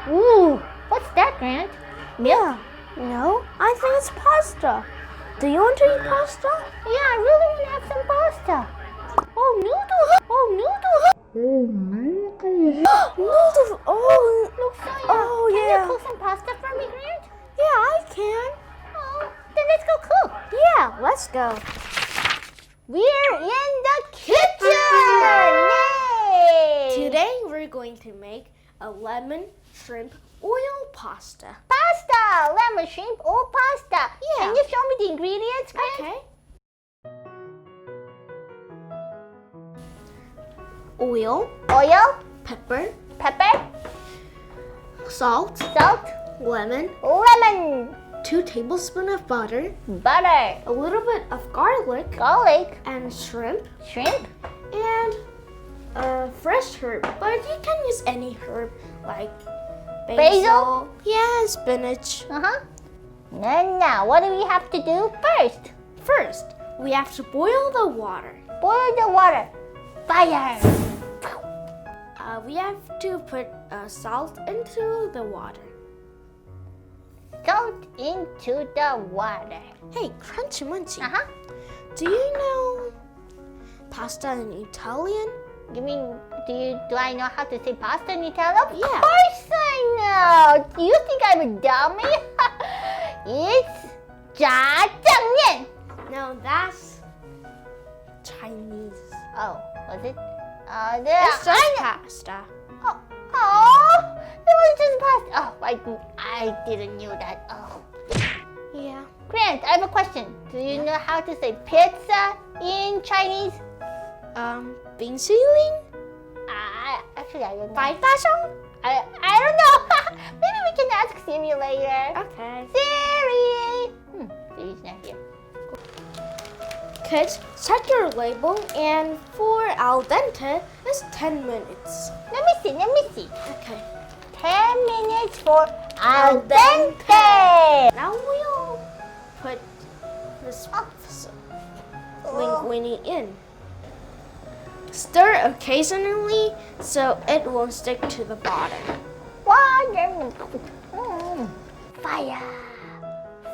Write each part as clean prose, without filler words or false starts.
Ooh, what's that, Grant? Milk? No, I think it's pasta. Do you want to eat pasta? Yeah, I really want to have some pasta. Oh, noodles! Oh, noodles! Noodles. Oh, Looks so yummy. Oh, Can yeah. you cook some pasta for me, Grant? yeah, I can. Oh, then let's go cook. Yeah, let's go. We're in the kitchen! Yay! Today we're going to make a lemon shrimp oil pasta. Pasta! Lemon shrimp or pasta. Yeah. Can you show me the ingredients, Grant? Okay. Oil, Oil, pepper, pepper, salt, salt, lemon, lemon, 2 tablespoons of butter, butter, a little bit of garlic, garlic, and shrimp, shrimp, and fresh herb. But you can use any herb like Basil? Yeah, spinach. Now, what do we have to do first? First, we have to boil the water. Boil the water. Fire. We have to put salt into the water. Salt into the water. Hey, Crunchy-munchy, Uh-huh. do you know pasta in Italian? You mean, do I know how to say pasta in Italian? Of Yeah. course I know. Do you think I'm a dummy? It's jjajangmyeon. No, that's Chinese. Oh, was it? It's just pasta. Oh, it was just pasta. Oh, I didn't know that. Oh. Yeah. Grant, I have a question. Do you know how to say pizza in Chinese? Bing Xiling? Actually, I don't know. 白大声? I don't know. Maybe we can ask Siri later. Okay. Siri! Siri's not here. Kids, check your label, and for al dente, it's 10 minutes. Let me see. Okay. 10 minutes for al dente. Now we'll put this linguine in. Stir occasionally so it won't stick to the bottom. Fire!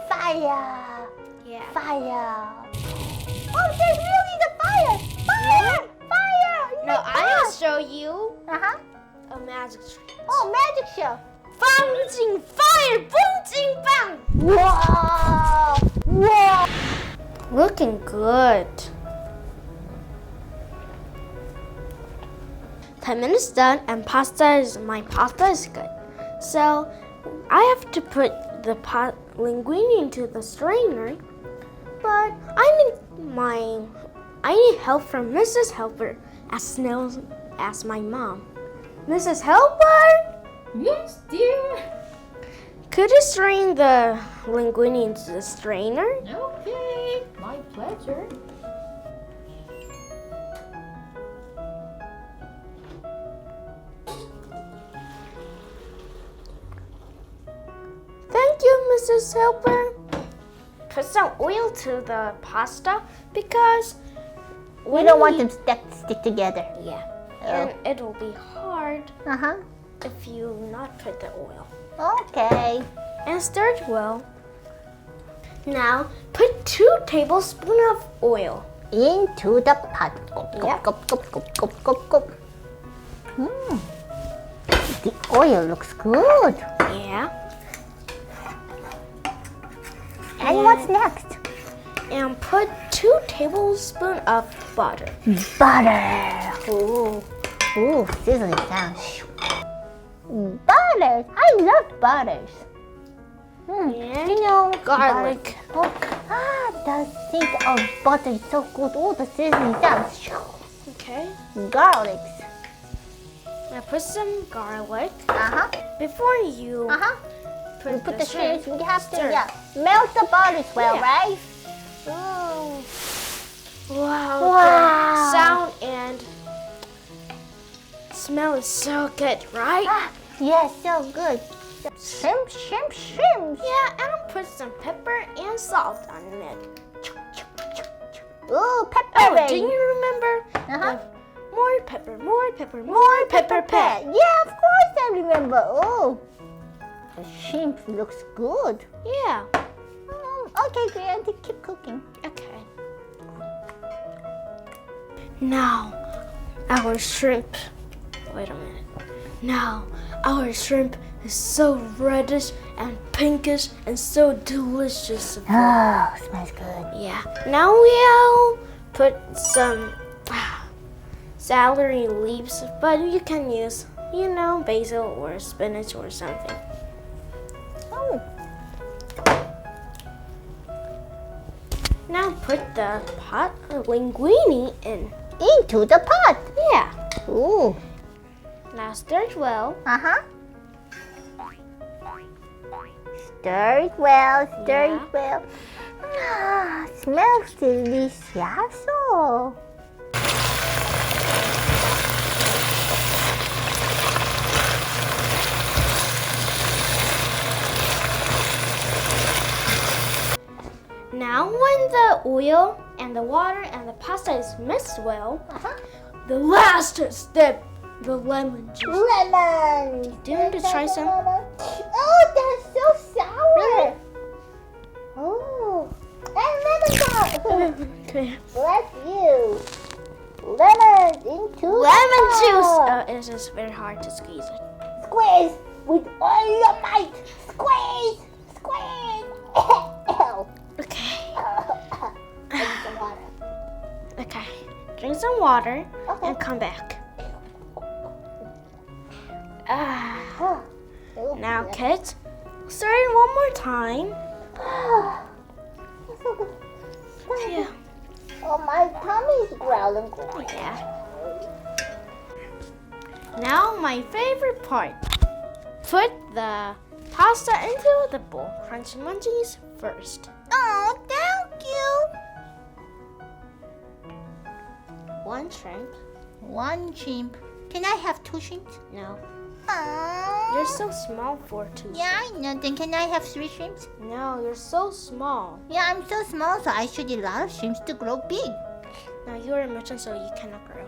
Fire! Yeah. Fire! Oh, there's really the fire! Fire! Fire! No, I'll show you Uh-huh. a magic trick. Oh, magic show! 放进 fire, 不进 bang. Wow! Wow! Looking good. 10 minutes done and my pasta is good. So I have to put the linguine into the strainer, but I need help from Mrs. Helper as my mom. Mrs. Helper? Yes, dear. Could you strain the linguine into the strainer? Okay, my pleasure. Thank you, Mrs. Helper. Put some oil to the pasta because We don't want them to stick together. Yeah, Oh. and it'll be hard Uh-huh. if you not put the oil. Okay. And stir it well. Now put 2 tablespoons of oil. Into the pot. Yep. Go. The oil looks good. Yeah. And what's next? And put 2 tablespoons of butter. Butter. Ooh, sizzling sound. Butters. I love butters. And You know, garlic. The scent of butter is so good. Oh, the sizzling sound. Okay. Garlics. Now put some garlic before you Put the shrimp. shrimps. We have to Stir. melt the butter as well, Yeah. right? Oh. Wow. Wow. The sound and smell is so good, right? Yes, so good. Shrimp. Yeah, and I'll put some pepper and salt on it. Ooh, pepper. Oh, do you remember? More pepper. Pet. Yeah, of course I remember. Oh, The shrimp looks good. Yeah. Okay, Grant, keep cooking. Okay. Now, our shrimp. Wait a minute. Now, our shrimp is so reddish and pinkish and so delicious. Oh, smells good. Yeah. Now we'll put some celery leaves, but you can use, basil or spinach or something. Oh. Now put the pot linguine in. Into the pot. Yeah. Ooh. Now stir it well. Uh-huh. Stir it well, stir Yeah. it well. Ah, smells delicioso. Now when the oil and the water and the pasta is mixed well, the last step, the lemon juice. Lemon. Do you want to try some? Oh, that's so sour. Oh, and lemon sauce. Okay. Bless you. Lemon into Lemon the juice. pot. It's just very hard to squeeze it. Squeeze with all your might. Squeeze, squeeze. Okay. I need some water. Okay. Drink some water Okay. and come back. Now, kids, stir it one more time. It's so good. Yeah. Oh, my tummy's growling. Yeah. Now my favorite part. Put the pasta into the bowl. Crunchy-munchies first. Oh, thank you. One shrimp. One shrimp. Can I have two shrimps? No. Aww. You're so small for two. Yeah, I know. Then can I have three shrimps? No, you're so small. Yeah, I'm so small, so I should eat a lot of shrimps to grow big. Now you're a merchant, so you cannot grow.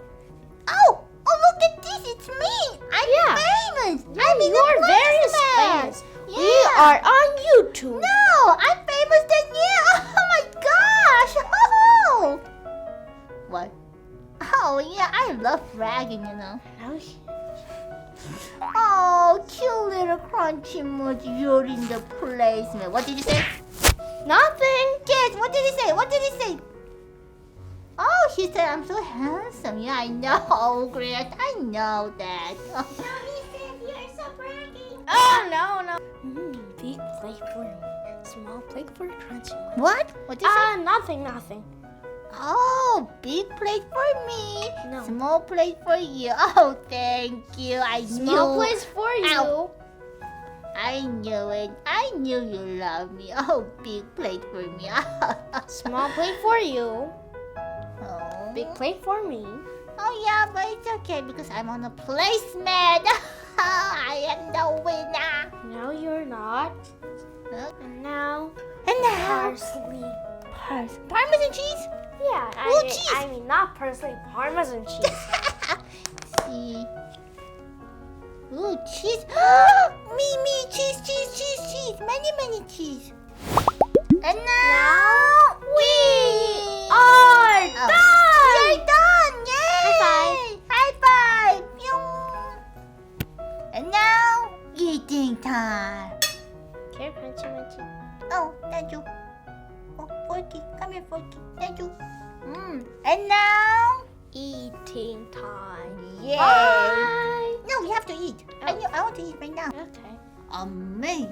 Oh, look at this. It's me. I'm famous. I'm in You're the very placement. famous. Yeah. We are on YouTube. No, I'm famous than you. Oh my gosh. Oh. What? Oh, yeah, I love bragging, Now Oh, cute little Crunchy-munchy, you're in the placement. What did you say? nothing. Kids, what did he say? What did he say? Oh, he said I'm so handsome. Yeah, I know, Grant. I know that. Oh. He said you're so bragging. Oh no. Big plate for me. Small plate for Crunchy-munchy. What? What did you say? Nothing. Oh, big plate for me. No. Small plate for you. Oh, thank you. I Small knew. place for you. Ow. I knew it. I knew you love me. Oh, big plate for me. Small plate for you. Oh. Big plate for me. Oh yeah, but it's okay because I'm on a placement. I am the winner. No, you're not. Huh? And now, And now, parsley. Parmesan cheese. Yeah, Ooh, cheese. I mean not parsley, Parmesan cheese. See. Ooh, cheese. Me, cheese. Many cheese. And now We are Oh. done. We're done! Yay! High five! High five! Pew! And now, eating time. Here, Crunchy-munchy. Oh, thank you. Oh, Forky. Come here, Forky. Thank you. And now, Eating time. yay! Bye. No, we have to eat. Oh. I want to eat right now. Okay. Amazing.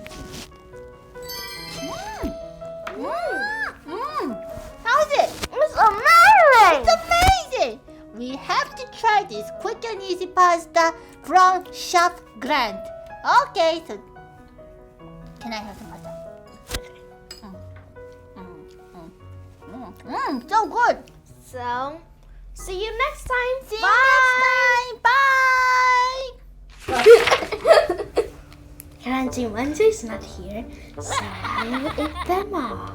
How's it? It's amazing. It's amazing! We have to try this quick and easy pasta from Chef Grant. Okay, so can I have some pasta? So good. So, see you next time. See Bye. you next time. Bye. Crunchy-munchy's not here, so I will eat them all.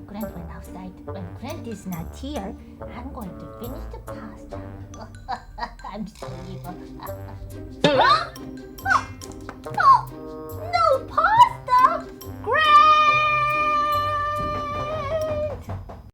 Grant went outside. When Grant is not here, I'm going to finish the pasta. I'm so evil.